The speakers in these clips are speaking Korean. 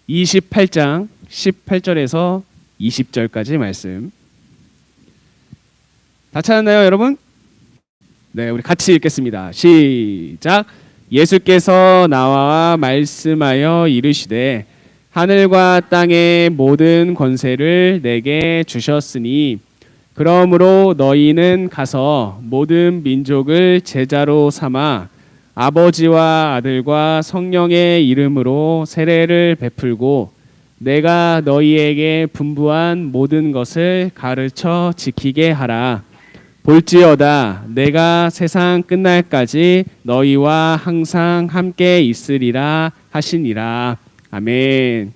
28장 18절에서 20절까지 말씀. 다 찾았나요, 여러분? 네, 우리 같이 읽겠습니다. 시작. 예수께서 나와 말씀하여 이르시되 하늘과 땅의 모든 권세를 내게 주셨으니 그러므로 너희는 가서 모든 민족을 제자로 삼아 아버지와 아들과 성령의 이름으로 세례를 베풀고 내가 너희에게 분부한 모든 것을 가르쳐 지키게 하라. 볼지어다 내가 세상 끝날까지 너희와 항상 함께 있으리라 하시니라. 아멘.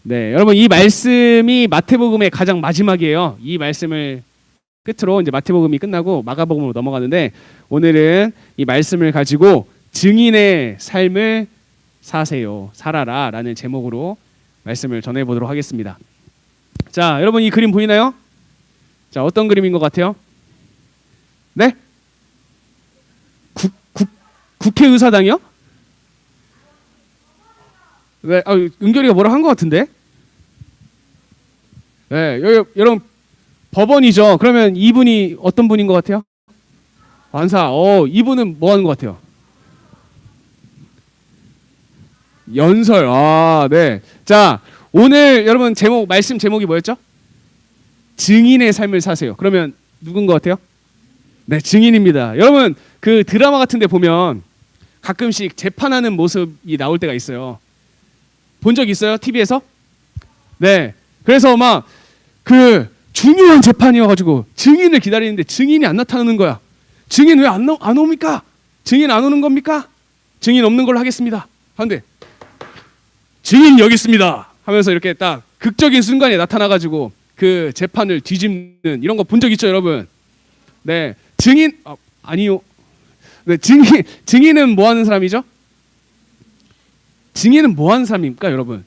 네, 여러분 이 말씀이 마태복음의 가장 마지막이에요. 이 말씀을 끝으로 이제 마태복음이 끝나고 마가복음으로 넘어가는데 오늘은 이 말씀을 가지고 증인의 삶을 사세요, 살아라라는 제목으로 말씀을 전해보도록 하겠습니다. 자, 여러분 이 그림 보이나요? 자, 어떤 그림인 것 같아요? 네? 국회의사당이요? 네, 은결이가 뭐라 한 것 같은데? 네, 여러분 법원이죠. 그러면 이분이 어떤 분인 것 같아요? 판사. 이분은 뭐 하는 것 같아요? 연설. 아, 네. 자, 오늘 여러분 말씀 제목이 뭐였죠? 증인의 삶을 사세요. 그러면 누군 것 같아요? 네, 증인입니다. 여러분 그 드라마 같은 데 보면 가끔씩 재판하는 모습이 나올 때가 있어요. 본 적 있어요? TV에서? 네. 그래서 막 그 중요한 재판이어가지고 증인을 기다리는데 증인이 안 나타나는 거야. 증인 왜 안 옵니까? 증인 안 오는 겁니까? 증인 없는 걸로 하겠습니다. 하는데 증인 여기 있습니다 하면서 이렇게 딱 극적인 순간에 나타나가지고 그 재판을 뒤집는 이런 거 본 적 있죠, 여러분? 네, 증인 아니요. 네, 증인은 뭐 하는 사람이죠? 증인은 뭐 하는 사람입니까, 여러분?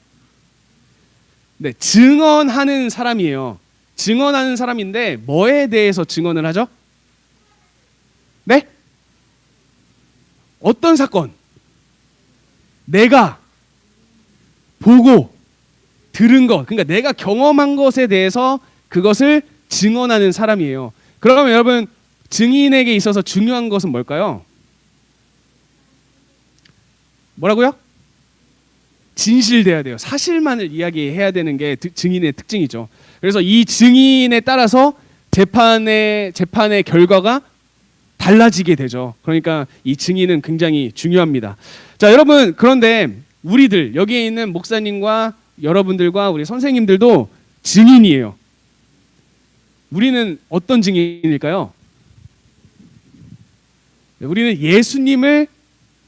네, 증언하는 사람이에요. 증언하는 사람인데 뭐에 대해서 증언을 하죠? 네? 어떤 사건? 내가 보고 들은 것, 그러니까 내가 경험한 것에 대해서 그것을 증언하는 사람이에요. 그러면 여러분 증인에게 있어서 중요한 것은 뭘까요? 뭐라고요? 진실돼야 돼요. 사실만을 이야기해야 되는 게 증인의 특징이죠. 그래서 이 증인에 따라서 재판의 결과가 달라지게 되죠. 그러니까 이 증인은 굉장히 중요합니다. 자, 여러분 그런데 우리들 여기에 있는 목사님과 여러분들과 우리 선생님들도 증인이에요. 우리는 어떤 증인일까요? 우리는 예수님을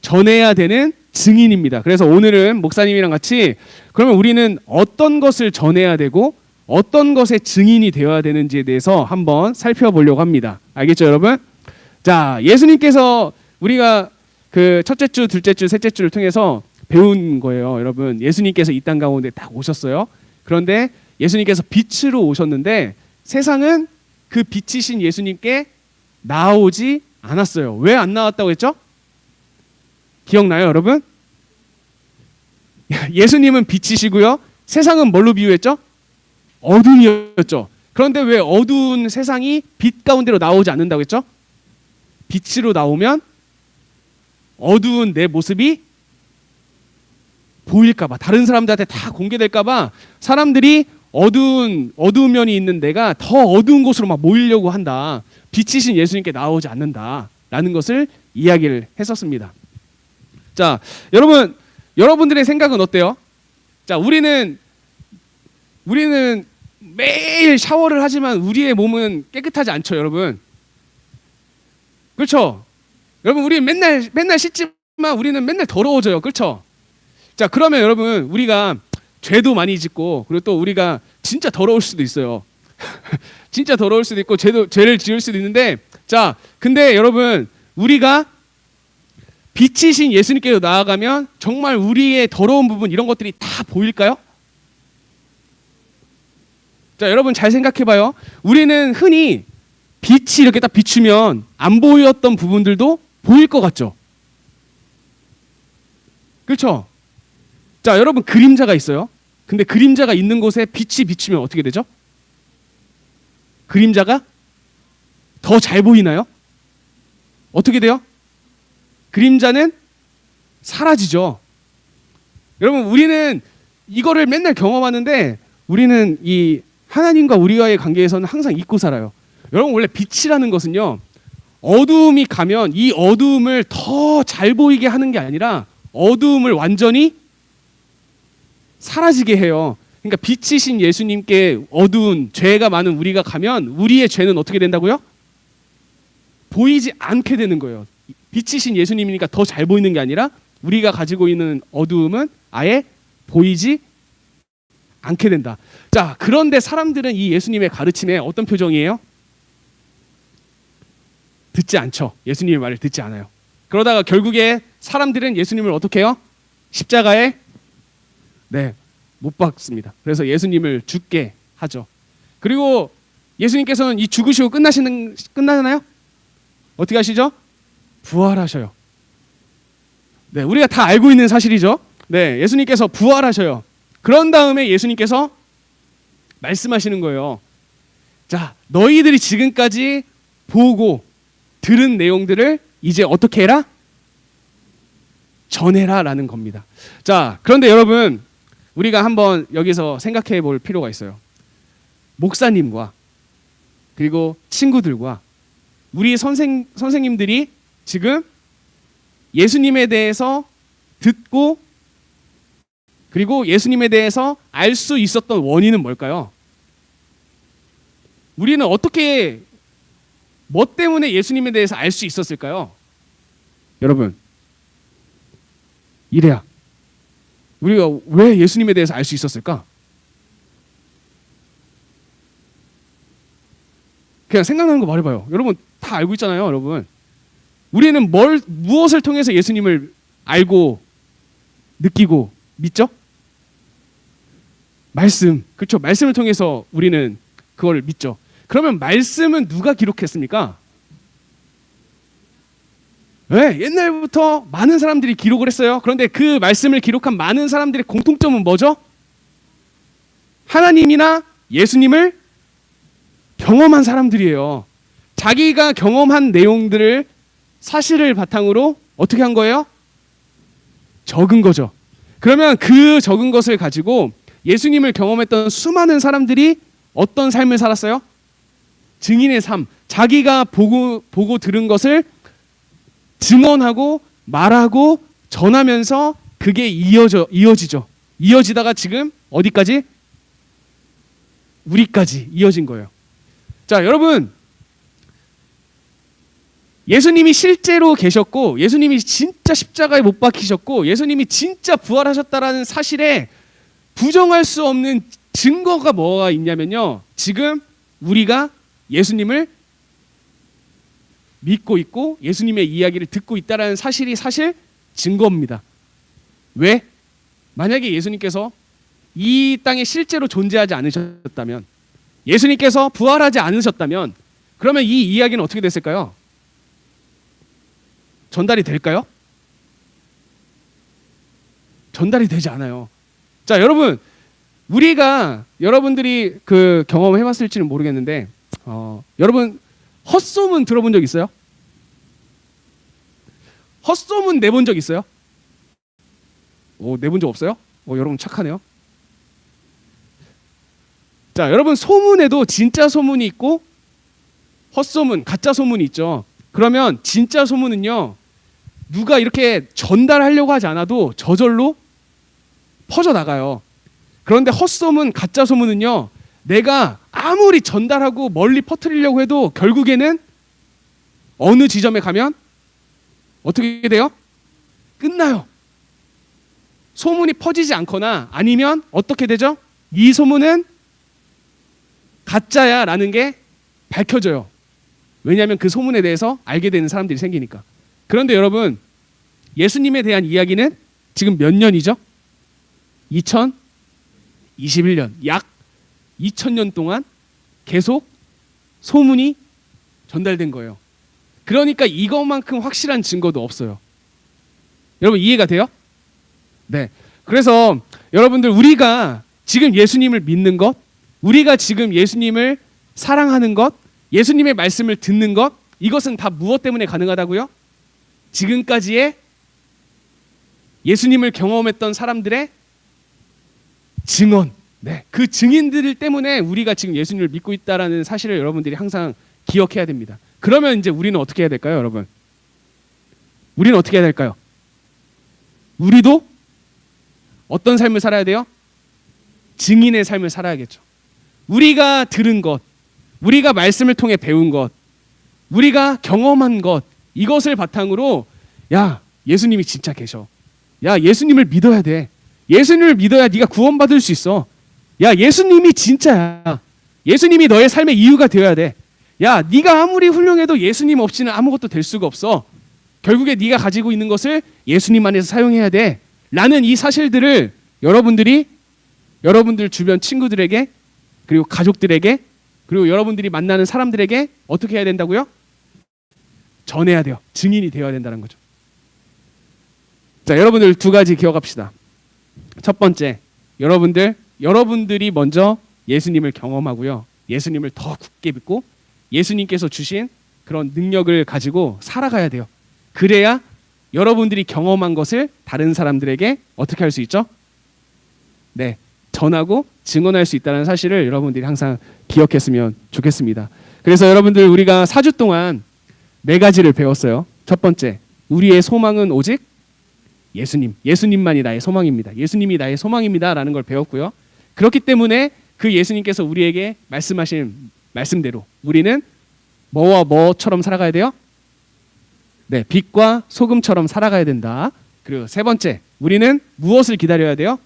전해야 되는 증인입니다. 그래서 오늘은 목사님이랑 같이 그러면 우리는 어떤 것을 전해야 되고 어떤 것의 증인이 되어야 되는지에 대해서 한번 살펴보려고 합니다. 알겠죠, 여러분? 자, 예수님께서 우리가 그 첫째 주, 둘째 주, 셋째 주를 통해서 배운 거예요. 여러분, 예수님께서 이 땅 가운데 딱 오셨어요. 그런데 예수님께서 빛으로 오셨는데 세상은 그 빛이신 예수님께 나오지 않았어요. 왜 안 나왔다고 했죠? 기억나요, 여러분? 예수님은 빛이시고요. 세상은 뭘로 비유했죠? 어둠이었죠. 그런데 왜 어두운 세상이 빛 가운데로 나오지 않는다고 했죠? 빛으로 나오면 어두운 내 모습이 보일까봐, 다른 사람들한테 다 공개될까봐 사람들이 어두운 면이 있는 내가 더 어두운 곳으로 막 모이려고 한다. 빛이신 예수님께 나오지 않는다라는 것을 이야기를 했었습니다. 자, 여러분들의 생각은 어때요? 자, 우리는 매일 샤워를 하지만 우리의 몸은 깨끗하지 않죠, 여러분. 그렇죠? 여러분, 우리 맨날 씻지만 우리는 맨날 더러워져요, 그렇죠? 자, 그러면 여러분 우리가 죄도 많이 짓고 그리고 또 우리가 진짜 더러울 수도 있어요. 진짜 더러울 수도 있고 죄를 지을 수도 있는데, 자, 근데 여러분 우리가 빛이신 예수님께로 나아가면 정말 우리의 더러운 부분 이런 것들이 다 보일까요? 자, 여러분 잘 생각해봐요. 우리는 흔히 빛이 이렇게 딱 비추면 안 보였던 부분들도 보일 것 같죠? 그렇죠? 자, 여러분 그림자가 있어요. 근데 그림자가 있는 곳에 빛이 비치면 어떻게 되죠? 그림자가 더 잘 보이나요? 어떻게 돼요? 그림자는 사라지죠. 여러분, 우리는 이거를 맨날 경험하는데 우리는 이 하나님과 우리와의 관계에서는 항상 잊고 살아요. 여러분, 원래 빛이라는 것은요, 어두움이 가면 이 어두움을 더 잘 보이게 하는 게 아니라 어두움을 완전히 사라지게 해요. 그러니까 빛이신 예수님께 어두운 죄가 많은 우리가 가면 우리의 죄는 어떻게 된다고요? 보이지 않게 되는 거예요. 빛이신 예수님이니까 더 잘 보이는 게 아니라 우리가 가지고 있는 어두움은 아예 보이지 않게 된다. 자, 그런데 사람들은 이 예수님의 가르침에 어떤 표정이에요? 듣지 않죠. 예수님의 말을 듣지 않아요. 그러다가 결국에 사람들은 예수님을 어떻게 해요? 십자가에 못 박습니다. 그래서 예수님을 죽게 하죠. 그리고 예수님께서는 이 죽으시고 끝나잖아요? 어떻게 하시죠? 부활하셔요. 네, 우리가 다 알고 있는 사실이죠. 네, 예수님께서 부활하셔요. 그런 다음에 예수님께서 말씀하시는 거예요. 자, 너희들이 지금까지 보고 들은 내용들을 이제 어떻게 해라? 전해라 라는 겁니다. 자, 그런데 여러분, 우리가 한번 여기서 생각해 볼 필요가 있어요. 목사님과 그리고 친구들과 우리 선생님들이 지금 예수님에 대해서 듣고 그리고 예수님에 대해서 알 수 있었던 원인은 뭘까요? 우리는 어떻게, 뭐 때문에 예수님에 대해서 알 수 있었을까요? 여러분, 이래야 우리가 왜 예수님에 대해서 알 수 있었을까? 그냥 생각나는 거 말해봐요. 여러분 다 알고 있잖아요. 여러분, 우리는 무엇을 통해서 예수님을 알고 느끼고 믿죠? 말씀, 그렇죠? 말씀을 통해서 우리는 그걸 믿죠. 그러면 말씀은 누가 기록했습니까? 네, 옛날부터 많은 사람들이 기록을 했어요. 그런데 그 말씀을 기록한 많은 사람들의 공통점은 뭐죠? 하나님이나 예수님을 경험한 사람들이에요. 자기가 경험한 내용들을 사실을 바탕으로 어떻게 한 거예요? 적은 거죠. 그러면 그 적은 것을 가지고 예수님을 경험했던 수많은 사람들이 어떤 삶을 살았어요? 증인의 삶. 자기가 보고 들은 것을 증언하고 말하고 전하면서 그게 이어지죠. 이어지다가 지금 어디까지? 우리까지 이어진 거예요. 자, 여러분, 예수님이 실제로 계셨고 예수님이 진짜 십자가에 못 박히셨고 예수님이 진짜 부활하셨다라는 사실에 부정할 수 없는 증거가 뭐가 있냐면요, 지금 우리가 예수님을 믿고 있고 예수님의 이야기를 듣고 있다라는 사실이 사실 증거입니다. 왜? 만약에 예수님께서 이 땅에 실제로 존재하지 않으셨다면, 예수님께서 부활하지 않으셨다면, 그러면 이 이야기는 어떻게 됐을까요? 전달이 될까요? 전달이 되지 않아요. 자, 여러분, 우리가 여러분들이 그 경험을 해봤을지는 모르겠는데 여러분 헛소문 들어본 적 있어요? 헛소문 내본 적 있어요? 내본 적 없어요? 여러분 착하네요. 자, 여러분, 소문에도 진짜 소문이 있고 헛소문, 가짜 소문이 있죠. 그러면 진짜 소문은요, 누가 이렇게 전달하려고 하지 않아도 저절로 퍼져나가요. 그런데 헛소문, 가짜 소문은요, 내가 아무리 전달하고 멀리 퍼뜨리려고 해도 결국에는 어느 지점에 가면 어떻게 돼요? 끝나요. 소문이 퍼지지 않거나 아니면 어떻게 되죠? 이 소문은 가짜야 라는 게 밝혀져요. 왜냐하면 그 소문에 대해서 알게 되는 사람들이 생기니까. 그런데 여러분, 예수님에 대한 이야기는 지금 몇 년이죠? 2021년, 약 2000년 동안 계속 소문이 전달된 거예요. 그러니까 이것만큼 확실한 증거도 없어요. 여러분, 이해가 돼요? 네. 그래서 여러분들, 우리가 지금 예수님을 믿는 것, 우리가 지금 예수님을 사랑하는 것, 예수님의 말씀을 듣는 것, 이것은 다 무엇 때문에 가능하다고요? 지금까지의 예수님을 경험했던 사람들의 증언, 네, 그 증인들 때문에 우리가 지금 예수님을 믿고 있다라는 사실을 여러분들이 항상 기억해야 됩니다. 그러면 이제 우리는 어떻게 해야 될까요, 여러분? 우리는 어떻게 해야 될까요? 우리도 어떤 삶을 살아야 돼요? 증인의 삶을 살아야겠죠. 우리가 들은 것, 우리가 말씀을 통해 배운 것, 우리가 경험한 것, 이것을 바탕으로 야, 예수님이 진짜 계셔. 야, 예수님을 믿어야 돼. 예수님을 믿어야 네가 구원받을 수 있어. 야, 예수님이 진짜야. 예수님이 너의 삶의 이유가 되어야 돼. 야, 네가 아무리 훌륭해도 예수님 없이는 아무것도 될 수가 없어. 결국에 네가 가지고 있는 것을 예수님 안에서 사용해야 돼. 라는 이 사실들을 여러분들이 여러분들 주변 친구들에게, 그리고 가족들에게, 그리고 여러분들이 만나는 사람들에게 어떻게 해야 된다고요? 전해야 돼요. 증인이 되어야 된다는 거죠. 자, 여러분들 두 가지 기억합시다. 첫 번째, 여러분들이 먼저 예수님을 경험하고요. 예수님을 더 굳게 믿고 예수님께서 주신 그런 능력을 가지고 살아가야 돼요. 그래야 여러분들이 경험한 것을 다른 사람들에게 어떻게 할 수 있죠? 네, 전하고 증언할 수 있다는 사실을 여러분들이 항상 기억했으면 좋겠습니다. 그래서 여러분들, 우리가 4주 동안 4가지를 배웠어요. 첫 번째, 우리의 소망은 오직 예수님, 예수님만이 나의 소망입니다. 예수님이 나의 소망입니다 라는 걸 배웠고요. 그렇기 때문에 그 예수님께서 우리에게 말씀하신 말씀대로 우리는 뭐와 뭐처럼 살아가야 돼요? 네, 빛과 소금처럼 살아가야 된다. 그리고 세 번째, 우리는 무엇을 기다려야 돼요?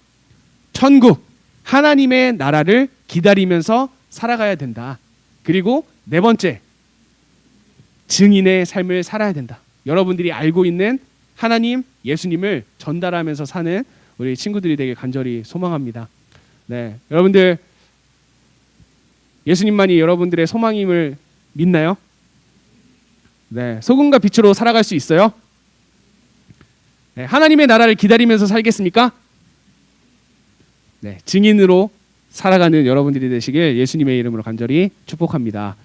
천국, 하나님의 나라를 기다리면서 살아가야 된다. 그리고 네 번째, 증인의 삶을 살아야 된다. 여러분들이 알고 있는 하나님, 예수님을 전달하면서 사는 우리 친구들이 되길 간절히 소망합니다. 네, 여러분들 예수님만이 여러분들의 소망임을 믿나요? 네, 소금과 빛으로 살아갈 수 있어요? 네, 하나님의 나라를 기다리면서 살겠습니까? 네, 증인으로 살아가는 여러분들이 되시길 예수님의 이름으로 간절히 축복합니다.